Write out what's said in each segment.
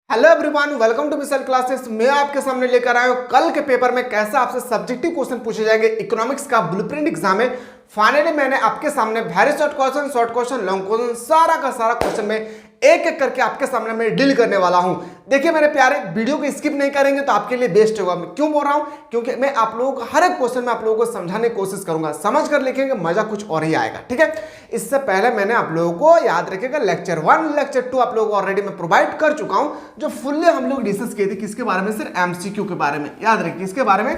Hello everyone, welcome to Vishal classes. मैं आपके सामने लेकर आया हूं कल के पेपर में कैसे आपसे सब्जेक्टिव क्वेश्चन पूछे जाएंगे। इकोनॉमिक्स का ब्लूप्रिंट एग्जाम है। फाइनली मैंने आपके सामने very short question, long question, सारा का सारा क्वेश्चन में एक एक करके आपके सामने मैं डील करने वाला हूं। देखिए मेरे प्यारे, वीडियो को स्किप नहीं करेंगे तो आपके लिए बेस्ट होगा। मैं क्यों बोल रहा हूं? क्योंकि मैं आप लोगों को हर एक क्वेश्चन में आप लोगों को समझाने की कोशिश करूंगा। समझ कर लिखेंगे, मजा कुछ और ही आएगा। ठीक है, इससे पहले मैंने आप लोगों को याद रखिएगा लेक्चर 1 लेक्चर 2 आप लोगों को ऑलरेडी मैं प्रोवाइड कर चुका हूं, जो फुल्ली हम लोग डिस्कस किए थे। किसके बारे में? सिर्फ एमसीक्यू के बारे में। याद रखिए किसके बारे में?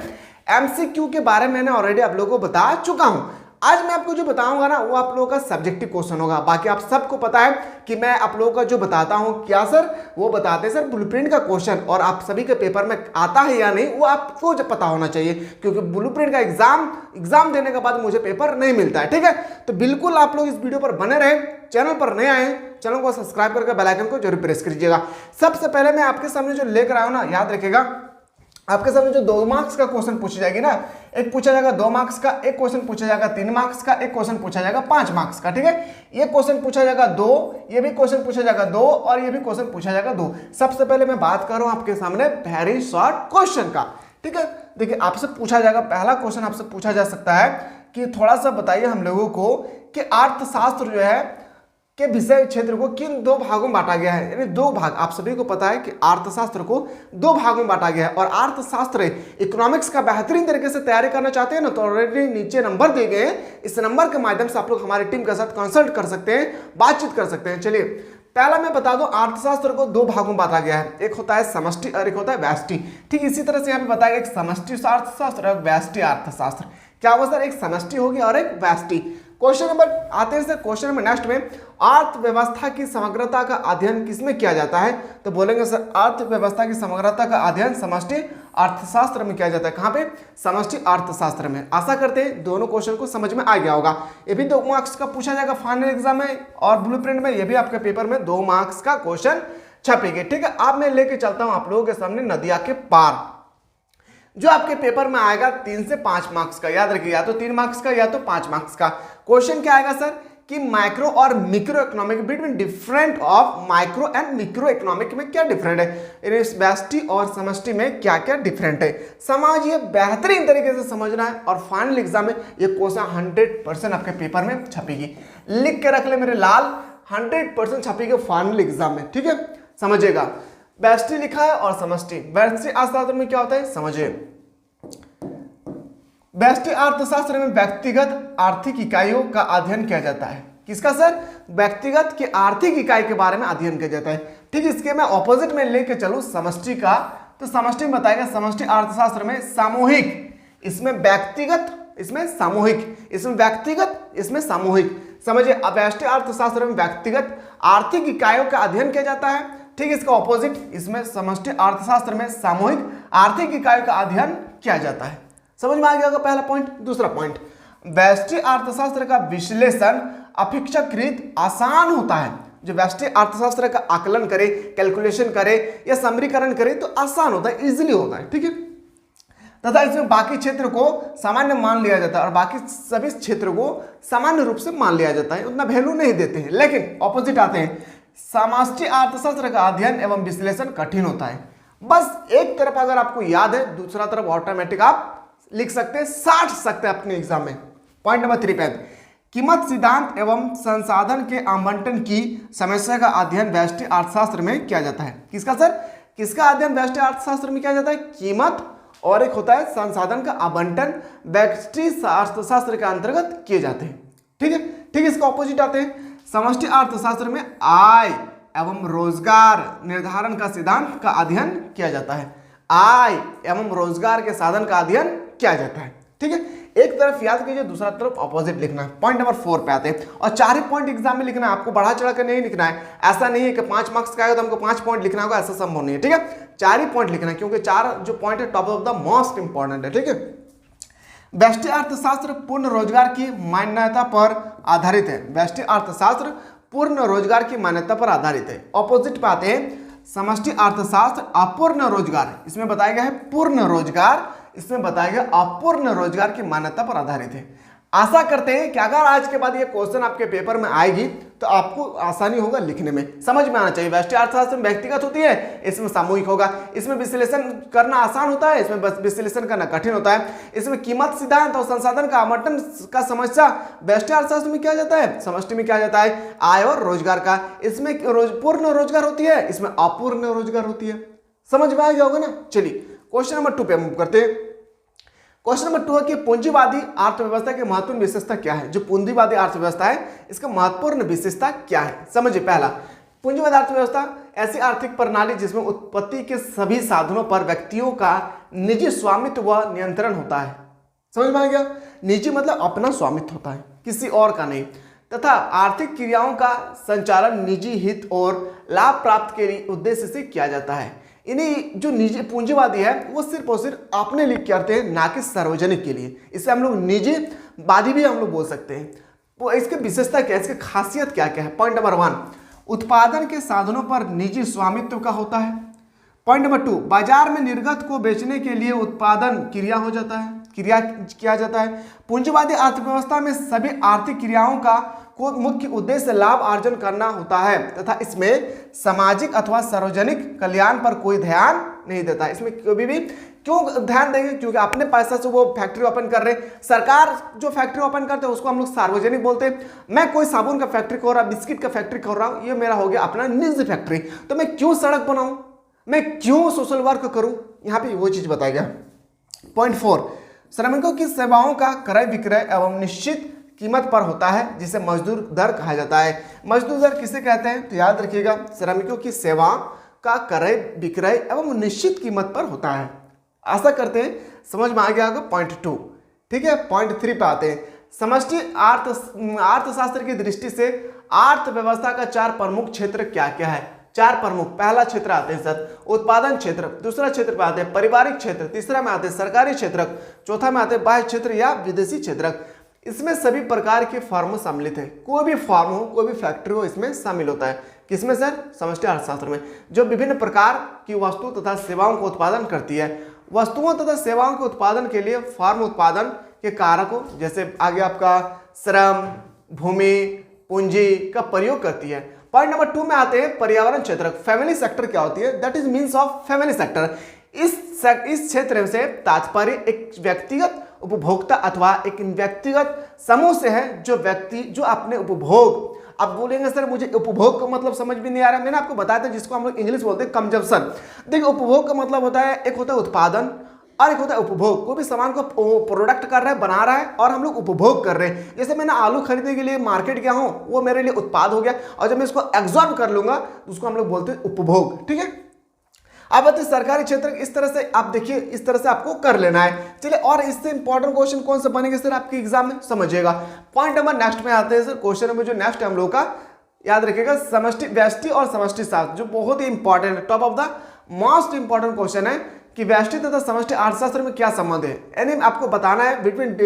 एमसीक्यू के बारे में मैंने ऑलरेडी आप लोगों को बता चुका हूं। आज मैं आपको जो बताऊंगा ना, वो आप लोगों का सब्जेक्टिव क्वेश्चन होगा। बाकी आप सबको पता है कि मैं आप लोगों का जो बताता हूं, क्या सर? वो बताते हैं सर ब्लूप्रिंट का क्वेश्चन, और आप सभी के पेपर में आता है या नहीं वो आपको जब पता होना चाहिए, क्योंकि ब्लूप्रिंट का एग्जाम देने के बाद मुझे पेपर नहीं मिलता है। ठीक है, तो बिल्कुल आप लोग इस वीडियो पर बने रहे। चैनल पर नए आए, चैनल को सब्सक्राइब करके बेल आइकन को जरूर प्रेस कीजिएगा। सबसे पहले मैं आपके सामने जो लेकर आया हूं ना, याद रखिएगा आपके सामने जो 2 मार्क्स का क्वेश्चन पूछी जाएगी ना, एक पूछा जाएगा 2 मार्क्स का, एक क्वेश्चन पूछा जाएगा 3 मार्क्स का, एक क्वेश्चन पूछा जाएगा 5 मार्क्स का। ठीक है, ये क्वेश्चन पूछा जाएगा 2, ये भी क्वेश्चन पूछा जाएगा 2, और ये भी क्वेश्चन पूछा जाएगा 2। सबसे पहले मैं बात कर रहा हूं आपके सामने वेरी शॉर्ट क्वेश्चन का। ठीक है, देखिए आपसे पूछा जाएगा, पहला क्वेश्चन आपसे पूछा जा सकता है कि थोड़ा सा बताइए हम लोगों को कि अर्थशास्त्र जो है के विषय क्षेत्र को किन 2 भागों में बांटा गया है। यानी 2 भाग। आप सभी को पता है कि अर्थशास्त्र को 2 भागों में बांटा गया है, और अर्थशास्त्र इकोनॉमिक्स का बेहतरीन तरीके से तैयारी करना चाहते हैं ना, तो ऑलरेडी नीचे नंबर दिए गए हैं। इस नंबर के माध्यम से आप लोग हमारी टीम के साथ कंसल्ट कर सकते हैं, बातचीत कर सकते हैं। चलिए पहला मैं बता दूं, अर्थशास्त्र को 2 भागों में बांटा गया है। एक होता है समष्टि और एक होता है व्यष्टि। ठीक इसी तरह से यहाँ पे बताया, एक समष्टि अर्थशास्त्र और व्यष्टि अर्थशास्त्र। क्या होगा सर? एक समष्टि होगी और एक व्यष्टि। क्वेश्चन नंबर आते हैं सर, क्वेश्चन नंबर नेक्स्ट में, अर्थव्यवस्था की समग्रता का अध्ययन किसमें किया जाता है? तो बोलेंगे सर अर्थव्यवस्था की समग्रता का अध्ययन समष्टि अर्थशास्त्र में किया जाता है। कहां पे? समष्टि अर्थशास्त्र में। आशा करते हैं दोनों क्वेश्चन को समझ में आ गया होगा। ये भी 2 मार्क्स का पूछा जाएगा फाइनल एग्जाम में, और ब्लूप्रिंट में ये भी आपके पेपर में 2 मार्क्स का क्वेश्चन छपेंगे। ठीक है, अब मैं लेके चलता हूं आप लोगों के सामने नदिया के पार, जो आपके पेपर में आएगा 3 से 5 मार्क्स का। याद रखिए, या तो 3 मार्क्स का या तो 5 मार्क्स का। क्वेश्चन क्या आएगा सर कि माइक्रो और micro economic between different of micro and micro economic में क्या डिफरेंट है, व्यष्टि और समष्टि में क्या क्या डिफरेंट है। समझिए, बेहतरीन तरीके से समझना है, और फाइनल एग्जाम में ये क्वेश्चन 100% आपके पेपर में छपेगी। लिख के रख ले मेरे लाल, 100% छपेगी फाइनल एग्जाम में। ठीक है, समझिएगा व्यष्टि लिखा है और समष्टि। व्यष्टि अर्थशास्त्र में क्या होता है समझिए। व्यष्टि अर्थशास्त्र में व्यक्तिगत आर्थिक इकाइयों का अध्ययन किया जाता है। किसका सर? व्यक्तिगत की आर्थिक इकाई के बारे में अध्ययन किया जाता है। ठीक, इसके मैं ऑपोजिट में लेके चलूं समष्टि का, तो समष्टि में बताएगा समष्टि अर्थशास्त्र में सामूहिक, इसमें व्यक्तिगत, इसमें सामूहिक, इसमें व्यक्तिगत, इसमें सामूहिक। समझिए, व्यष्टि अर्थशास्त्र में व्यक्तिगत आर्थिक इकाइयों का अध्ययन किया जाता है। ठीक, इसका ऑपोजिट इसमें समष्टि अर्थशास्त्र में सामूहिक आर्थिक इकाइयों का अध्ययन किया जाता है। समझ में आ गया होगा पहला पॉइंट। दूसरा पॉइंट, व्यष्टि अर्थशास्त्र का विश्लेषण अपेक्षाकृत आसान होता है। जो व्यष्टि अर्थशास्त्र का आकलन करे, कैलकुलेशन करे या समीकरण करे तो आसान होता है, इजीली होता है। ठीक है, तथा इसमें बाकी क्षेत्र को सामान्य मान लिया जाता है, और बाकी सभी क्षेत्र को सामान्य रूप से मान लिया जाता है, उतना वैल्यू नहीं देते हैं। लेकिन ऑपोजिट आते हैं, समष्टि अर्थशास्त्र का अध्ययन एवं विश्लेषण कठिन होता है। बस एक तरफ अगर आपको याद है, दूसरा तरफ ऑटोमेटिक आप लिख सकते हैं, 60 सकते हैं अपने एग्जाम में। पॉइंट नंबर 3 पे, कीमत सिद्धांत एवं संसाधन के आवंटन की समस्या का अध्ययन व्यष्टि अर्थशास्त्र में किया जाता है। किसका सर? किसका अध्ययन व्यष्टि अर्थशास्त्र में किया जाता है? कीमत, और एक होता है संसाधन का आवंटन, व्यष्टि अर्थशास्त्र के अंतर्गत किए जाते हैं। ठीक है, ठीक, इसका ऑपोजिट आते हैं, समष्टि अर्थशास्त्र में आय एवं रोजगार निर्धारण का सिद्धांत का अध्ययन किया जाता है। आय एवं रोजगार के साधन का अध्ययन किया जाता है। ठीक है, एक तरफ याद कीजिए, दूसरा तरफ ऑपोजिट लिखना है। पॉइंट नंबर 4 पे आते हैं, और 4 ही पॉइंट एग्जाम में लिखना है, आपको बढ़ा चढ़ा कर नहीं लिखना है। ऐसा नहीं है कि 5 मार्क्स का आएगा तो हमको 5 पॉइंट लिखना होगा, ऐसा संभव नहीं है। ठीक है, 4 ही पॉइंट लिखना है, क्योंकि 4 जो पॉइंट है top of the most important है। ठीक है, व्यष्टि अर्थशास्त्र पूर्ण रोजगार की मान्यता पर आधारित है। व्यष्टि अर्थशास्त्र पूर्ण रोजगार की मान्यता पर आधारित है। ऑपोजिट पे आते हैं, समष्टि अर्थशास्त्र अपूर्ण रोजगार, इसमें बताया गया है पूर्ण रोजगार, इसमें बताया गया अपूर्ण रोजगार की मान्यता पर आधारित है। आशा करते हैं कि अगर आज के बाद ये क्वेश्चन आपके पेपर में आएगी तो आपको आसानी होगा लिखने में, समझ में आना चाहिए। व्यष्टि अर्थशास्त्र में व्यक्तिगत होती है, इसमें सामूहिक होगा। इसमें विश्लेषण करना आसान होता है, इसमें बस विश्लेषण करना कठिन होता है। इसमें कीमत सिद्धांत और संसाधन का आवंटन का समस्या व्यष्टि अर्थशास्त्र में क्या जाता है, समष्टि में क्या जाता है, आय और रोजगार का। इसमें पूर्ण रोजगार होती है, इसमें अपूर्ण रोजगार होती है। समझ में आ गया होगा ना। चलिए क्वेश्चन नंबर 2 पे मूव करते हैं। क्वेश्चन नंबर 2 है कि पूंजीवादी अर्थव्यवस्था की महत्वपूर्ण विशेषता क्या है। जो पूंजीवादी अर्थव्यवस्था है इसका महत्वपूर्ण विशेषता क्या है, समझिए। पहला, पूंजीवादी अर्थव्यवस्था ऐसी आर्थिक प्रणाली जिसमें उत्पत्ति के सभी साधनों पर व्यक्तियों का निजी स्वामित्व व नियंत्रण होता है। समझ में आ गया। निजी मतलब अपना स्वामित्व होता है, किसी और का नहीं, तथा आर्थिक क्रियाओं का संचालन निजी हित और लाभ प्राप्त के लिए उद्देश्य से किया जाता है। इन्हीं जो निजी पूंजीवादी है वो सिर्फ और सिर्फ अपने लिए करते हैं, ना कि सार्वजनिक के लिए। इसे हम लोग निजीवादी भी हम लोग बोल सकते हैं। तो इसकी विशेषता क्या है, इसकी खासियत क्या क्या है। पॉइंट नंबर 1, उत्पादन के साधनों पर निजी स्वामित्व का होता है। पॉइंट नंबर 2, बाजार में निर्गत को बेचने के लिए उत्पादन क्रिया किया जाता है। पूंजीवादी अर्थव्यवस्था में सभी आर्थिक क्रियाओं का को मुख्य उद्देश्य लाभ अर्जन करना होता है तथा इसमें सामाजिक अथवा सार्वजनिक कल्याण पर कोई ध्यान नहीं देता है। इसमें कभी भी क्यों ध्यान देंगे, क्योंकि अपने पैसा से वो फैक्ट्री ओपन कर रहे हैं। सरकार जो फैक्ट्री ओपन करते हैं उसको हम लोग सार्वजनिक बोलते हैं। मैं कोई साबुन का फैक्ट्री खोल रहा, बिस्किट का फैक्ट्री खोल रहा हूँ, ये मेरा हो गया अपना निजी फैक्ट्री। तो मैं क्यों सड़क बनाऊं, मैं क्यों सोशल वर्क करूं, यहाँ पे वो चीज बताया गया। पॉइंट 4, श्रमिकों की सेवाओं का क्रय विक्रय एवं निश्चित कीमत पर होता है, जिसे मजदूर दर कहा जाता है। मजदूर दर किसे कहते हैं, तो याद रखिएगा, श्रमिकों की सेवा का क्रय विक्रय एवं निश्चित कीमत पर होता है। आशा करते हैं समझ में आ गया होगा। पॉइंट 2, ठीक है। पॉइंट 3 पे आते हैं। समष्टि अर्थशास्त्र की दृष्टि से अर्थव्यवस्था का 4 प्रमुख क्षेत्र क्या क्या है। 4 प्रमुख, पहला क्षेत्र आते हैं सर उत्पादन क्षेत्र, दूसरा क्षेत्र पे आते हैं पारिवारिक क्षेत्र, तीसरा में आते हैं सरकारी क्षेत्र, चौथा में आते हैं बाह्य क्षेत्र या विदेशी क्षेत्र। इसमें सभी प्रकार के फर्म सम्मिलित है। कोई भी फर्म हो, कोई भी फैक्ट्री हो, इसमें शामिल होता है। किसमें सर, समष्टि अर्थशास्त्र में, जो विभिन्न प्रकार की वस्तु तथा सेवाओं को उत्पादन करती है। वस्तुओं तथा सेवाओं के उत्पादन के लिए फर्म उत्पादन के कारकों जैसे आगे आपका श्रम, भूमि, पूंजी का प्रयोग करती है। पॉइंट नंबर 2 में आते हैं पर्यावरण क्षेत्र। फैमिली सेक्टर क्या होती है, that is means of family sector. इस क्षेत्र से तात्पर्य एक व्यक्तिगत उपभोक्ता अथवा एक व्यक्तिगत समूह से है, जो व्यक्ति जो अपने उपभोग, अब बोलेंगे सर मुझे उपभोग का मतलब समझ भी नहीं आ रहा, मैंने आपको बताया था जिसको हम लोग इंग्लिश बोलते हैं कंजम्पशन। देखिए उपभोग का मतलब होता है, एक होता है उत्पादन और एक होता है उपभोग। कोई भी सामान को प्रोडक्ट कर रहा है, बना रहा है और हम लोग उपभोग कर रहे हैं। जैसे मैंने आलू खरीदने के लिए मार्केट गया हूं, वो मेरे लिए उत्पाद हो गया, और जब मैं इसको एब्जॉर्ब कर लूंगा तो उसको हम लोग बोलते हैं उपभोग, ठीक है। अब आते सरकारी क्षेत्र, इस तरह से आप देखिए, इस तरह से आपको कर लेना है। चलिए, और इससे इंपॉर्टेंट क्वेश्चन कौन से बनेंगे सर आपके एग्जाम में, समझिएगा। पॉइंट नंबर नेक्स्ट में आते हैं सर। क्वेश्चन नंबर जो नेक्स्ट है हम लोग का, याद रखिएगा, समष्टि व्यष्टि और समष्टि शास्त्र, जो बहुत ही इंपॉर्टेंट है, top of the most important question है कि व्यष्टि तथा समष्टि अर्थशास्त्र में क्या संबंध है। यानी आपको बताना है बिटवीन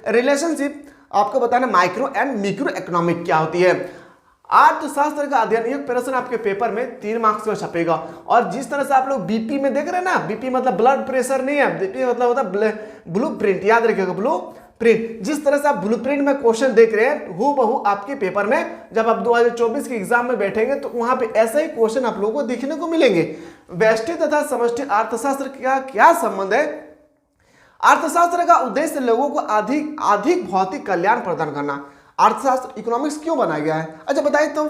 रिलेशनशिप, आपको बताना माइक्रो एंड मिक्रो इकोनॉमिक क्या होती है। अर्थशास्त्र का अध्ययन, एक प्रश्न आपके पेपर में 3 मार्क्स का छपेगा। और जिस तरह से आप लोग बीपी में देख रहे हैं ना, बीपी मतलब ब्लड प्रेशर नहीं है, बीपी मतलब होता है ब्लू प्रिंट, याद रखिएगा ब्लू प्रिंट। जिस तरह से आप ब्लू प्रिंट में क्वेश्चन देख रहे हैं, हूबहू आपके पेपर में जब आप 2024 के एग्जाम में बैठेंगे तो वहां पे ऐसा ही क्वेश्चन आप लोगों को देखने को मिलेंगे। व्यष्टि तथा समष्टि अर्थशास्त्र का क्या संबंध है। अर्थशास्त्र का उद्देश्य लोगों को अधिक भौतिक कल्याण प्रदान करना। अर्थशास्त्र इकोनॉमिक्स क्यों बनाया गया है, अच्छा बताइए तो।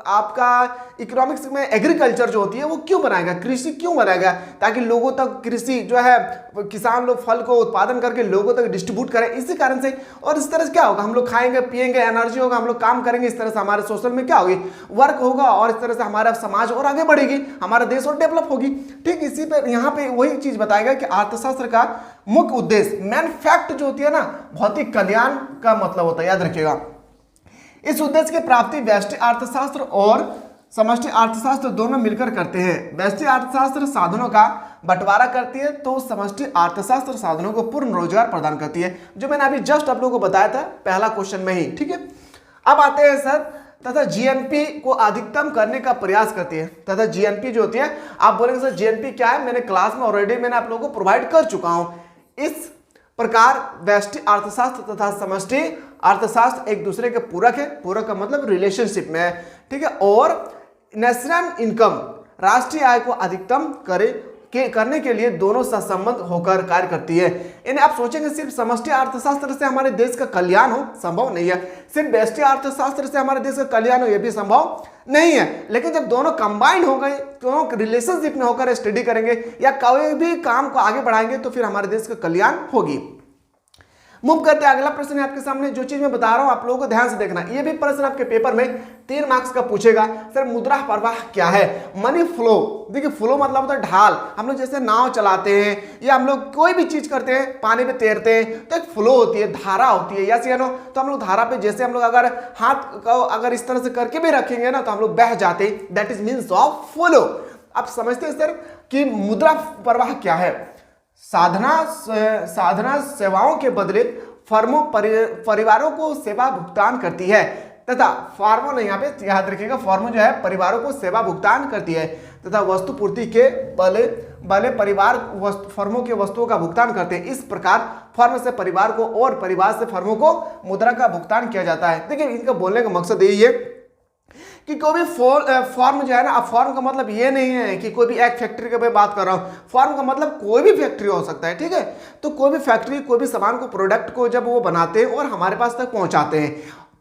आपका इकोनॉमिक्स में एग्रीकल्चर जो होती है वो क्यों बनाया गया, कृषि क्यों बनाया गया, ताकि लोगों तक कृषि जो है, किसान लोग फल को उत्पादन करके लोगों तक डिस्ट्रीब्यूट करें, इसी कारण से। और इस तरह से क्या होगा, हम लोग खाएंगे पिएंगे, एनर्जी होगा, हम लोग काम करेंगे, इस तरह से हमारे सोशल में क्या होगी, वर्क होगा, और इस तरह से हमारा समाज और आगे बढ़ेगी, हमारा देश और डेवलप होगी। ठीक इसी पर यहाँ पे वही चीज बताएगा कि अर्थशास्त्र का मुख्य उद्देश्य, मेन फैक्ट जो होती है ना, भौतिक कल्याण का मतलब होता है, याद रखिएगा। इस उद्देश्य की प्राप्ति व्यष्टि अर्थशास्त्र और समष्टि अर्थशास्त्र दोनों मिलकर करते हैं। व्यष्टि अर्थशास्त्र साधनों का बंटवारा करती है, तो समष्टि अर्थशास्त्र साधनों को पूर्ण रोजगार प्रदान करती है, जो मैंने अभी जस्ट आप लोगों को बताया था पहला क्वेश्चन में ही, ठीक है। अब आते हैं सर, तथा जीएनपी को अधिकतम करने का प्रयास करती है। तथा जीएनपी जो होती है, आप बोलेंगे सर जीएनपी क्या है, मैंने क्लास में ऑलरेडी मैंने आप लोगों को प्रोवाइड कर चुका हूं। इस प्रकार व्यष्टि अर्थशास्त्र तथा समष्टि अर्थशास्त्र एक दूसरे के पूरक है, पूरक का मतलब रिलेशनशिप में है, ठीक है। और नेशनल इनकम, राष्ट्रीय आय को अधिकतम करने के लिए दोनों सहसंबद्ध होकर कार्य करती है। इन्हें आप सोचेंगे सिर्फ समष्टि अर्थशास्त्र से हमारे देश का कल्याण हो, संभव नहीं है। सिर्फ व्यष्टि अर्थशास्त्र से हमारे देश का कल्याण हो, यह भी संभव नहीं है। लेकिन जब दोनों कंबाइंड हो गए, दोनों रिलेशनशिप में होकर स्टडी करेंगे या कोई भी काम को आगे बढ़ाएंगे तो फिर हमारे देश का कल्याण होगी। मूव करते हैं, अगला प्रश्न है आपके सामने। जो चीज मैं बता रहा हूं आप लोगों को ध्यान से देखना, ये भी प्रश्न आपके पेपर में 3 मार्क्स का पूछेगा। सर मुद्रा प्रवाह क्या है? मनी फ्लो, देखिए फ्लो मतलब होता है ढाल। हम लोग जैसे नाव चलाते हैं या हम लोग कोई भी चीज करते हैं, पानी पे तैरते हैं तो एक फ्लो होती है, धारा होती है, यस या नो। तो हम लोग धारा पे जैसे हम लोग अगर हाथ को अगर इस तरह से करके भी रखेंगे ना तो हम लोग बह जाते हैं, that is means of flow. आप समझते हैं सर कि मुद्रा प्रवाह क्या है? साधना सेवाओं के बदले फर्मों परिवारों को सेवा भुगतान करती है तथा फर्मों ने यहाँ पे याद रखिएगा, फर्मों जो है परिवारों को सेवा भुगतान करती है तथा वस्तु पूर्ति के बले परिवार फर्मों के वस्तुओं का भुगतान करते हैं। इस प्रकार फर्म से परिवार को और परिवार से फर्मों को मुद्रा का भुगतान किया जाता है। देखिए इनका बोलने का मकसद यही है कि कोई भी फॉर्म जो है ना, अब फॉर्म का मतलब ये नहीं है कि कोई भी एक फैक्ट्री की मैं बात कर रहा हूँ। फॉर्म का मतलब कोई भी फैक्ट्री हो सकता है, ठीक है। तो कोई भी फैक्ट्री कोई भी सामान को, प्रोडक्ट को जब वो बनाते हैं और हमारे पास तक पहुंचाते हैं,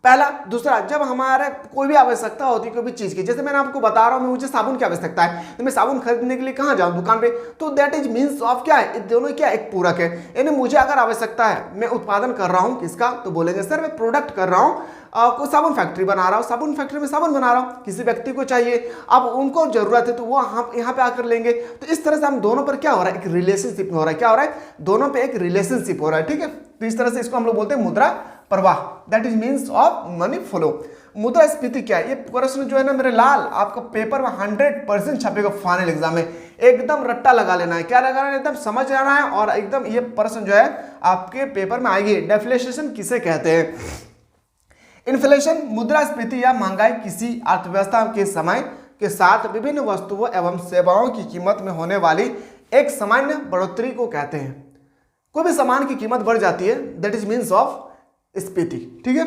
पहला। दूसरा, जब हमारे कोई भी आवश्यकता होती है कोई भी चीज की, जैसे मैंने आपको बता रहा हूँ मुझे साबुन की आवश्यकता है तो मैं साबुन खरीदने के लिए कहाँ जाऊँ? दुकान पे। तो दैट इज मीन्स ऑफ क्या है? दोनों क्या एक पूरक है। यानी मुझे अगर आवश्यकता है, मैं उत्पादन कर रहा हूँ किसका, तो बोलेंगे सर मैं प्रोडक्ट कर रहा हूँ, कोई साबुन फैक्ट्री बना रहा हूँ, साबुन फैक्ट्री में साबुन बना रहा हूँ, किसी व्यक्ति को चाहिए, अब उनको जरूरत है तो वो यहाँ पे आकर लेंगे। तो इस तरह से हम दोनों पर क्या हो रहा है? एक रिलेशनशिप हो रहा है। क्या हो रहा है? दोनों पे एक रिलेशनशिप हो रहा है, ठीक है। तो इस तरह से इसको हम लोग बोलते हैं मुद्रा प्रवाह, that is means of money flow. मुद्रास्फीति क्या है? ये प्रश्न जो है ना मेरे लाल आपका पेपर में 100% छपेगा फाइनल एग्जाम में। एकदम रट्टा लगा लेना है, क्या लगाना है? एकदम समझ जाना है और एकदम ये प्रश्न जो है आपके पेपर में आएगी। डेफ्लेशन किसे कहते हैं? इन्फ्लेशन मुद्रास्फीति या महंगाई किसी अर्थव्यवस्था के समय के साथ विभिन्न वस्तुओं एवं सेवाओं की कीमत में होने वाली एक सामान्य बढ़ोतरी को कहते हैं। कोई भी सामान की कीमत बढ़ जाती है, दैट इज मीन्स ऑफ स्फीति, ठीक है।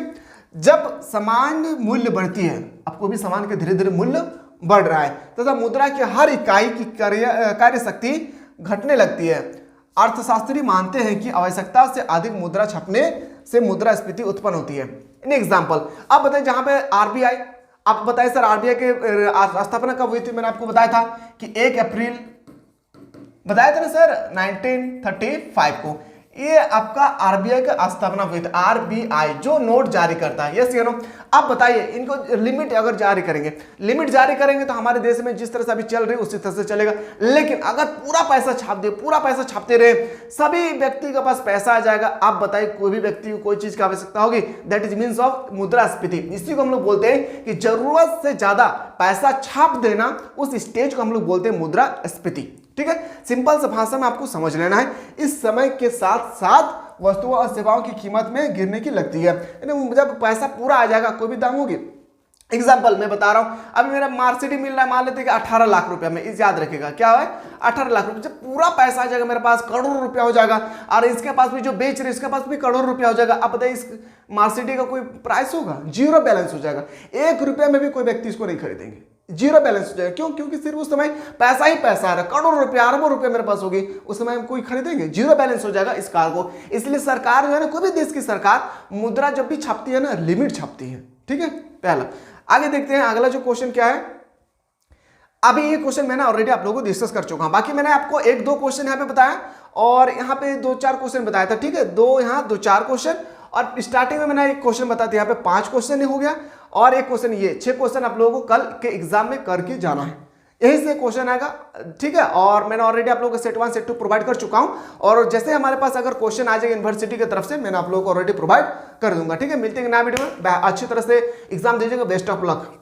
जब सामान्य मूल्य बढ़ती है, अब कोई भी सामान के धीरे धीरे मूल्य बढ़ रहा है तथा मुद्रा की हर इकाई की कार्य शक्ति घटने लगती है, अर्थशास्त्री मानते हैं कि आवश्यकता से अधिक मुद्रा छपने से मुद्रास्फीति उत्पन्न होती है। इन एग्जाम्पल आप बताइए, जहां पे आरबीआई, आप बताइए सर आरबीआई के स्थापना कब हुई थी? मैंने आपको बताया था कि 1 अप्रैल बताया था ना सर 1935 को। ये आपका आरबीआई का स्थापना हुई थी। आरबीआई जो नोट जारी करता है, यस या नो। आप बताइए इनको लिमिट अगर जारी करेंगे तो हमारे देश में जिस तरह से अभी चल रही है उसी तरह से चलेगा। लेकिन अगर पूरा पैसा छाप दे, पूरा पैसा छापते रहे, सभी व्यक्ति के पास पैसा आ जाएगा। आप बताइए कोई भी व्यक्ति को कोई चीज की आवश्यकता होगी, दैट इज मीन्स ऑफ मुद्रास्फीति। इसी को हम लोग बोलते हैं कि जरूरत से ज्यादा पैसा छाप देना, उस स्टेज को हम लोग बोलते हैं मुद्रास्फीति, ठीक है। सिंपल सा भाषा में आपको समझ लेना है। इस समय के साथ साथ वस्तुओं और सेवाओं की कीमत में गिरने की लगती है, जब पैसा पूरा आ जाएगा कोई भी दाम होगी। एग्जाम्पल मैं बता रहा हूं, अभी मेरा मार्सिडीज मिल रहा है, मान लेते हैं कि 18 लाख रुपया में, इस याद रखेगा क्या है 18 लाख रुपया। जब पूरा पैसा आ जाएगा मेरे पास, करोड़ों रुपया हो जाएगा, और इसके पास भी जो बेच रहे इसके पास भी करोड़ों रुपया हो जाएगा। अब बताइए इस मार्सिडीज का कोई प्राइस होगा? जीरो बैलेंस हो जाएगा। 1 रुपया में भी कोई व्यक्ति इसको नहीं खरीदेंगे, जीरो बैलेंस हो जाएगा। क्यों? क्योंकि सिर्फ उस समय पैसा ही पैसा आ रहा है, करोड़ों रुपया अरबों रुपया मेरे पास होगी, उस समय हम कोई खरीदेंगे? जीरो बैलेंस हो जाएगा इस कार को। इसलिए सरकार जो है ना, कोई भी देश की सरकार मुद्रा जब भी छापती है ना, लिमिट छापती है, ठीक है। पहला आगे देखते हैं अगला जो क्वेश्चन क्या है। अभी ये क्वेश्चन मैंने ऑलरेडी आप लोगों को डिस्कस कर चुका हूं, बाकी मैंने आपको 1-2 क्वेश्चन यहाँ पे बताया और यहाँ पे 2-4 क्वेश्चन बताया था, ठीक है। 2 यहाँ 2-4 क्वेश्चन, और स्टार्टिंग में मैंने एक क्वेश्चन बताया था, यहाँ पे 5 क्वेश्चन हो गया और एक क्वेश्चन, ये 6 क्वेश्चन आप लोगों को कल के एग्जाम में करके जाना है, यही से क्वेश्चन आएगा, ठीक है। और मैंने ऑलरेडी आप लोगों को सेट 1 सेट 2 प्रोवाइड कर चुका हूं, और जैसे हमारे पास अगर क्वेश्चन आ जाएगा यूनिवर्सिटी की तरफ से, मैंने आप लोगों को ऑलरेडी प्रोवाइड कर दूंगा, ठीक है। मिलते हैं नया वीडियो में, अच्छी तरह से एग्जाम दीजिएगा, बेस्ट ऑफ लक।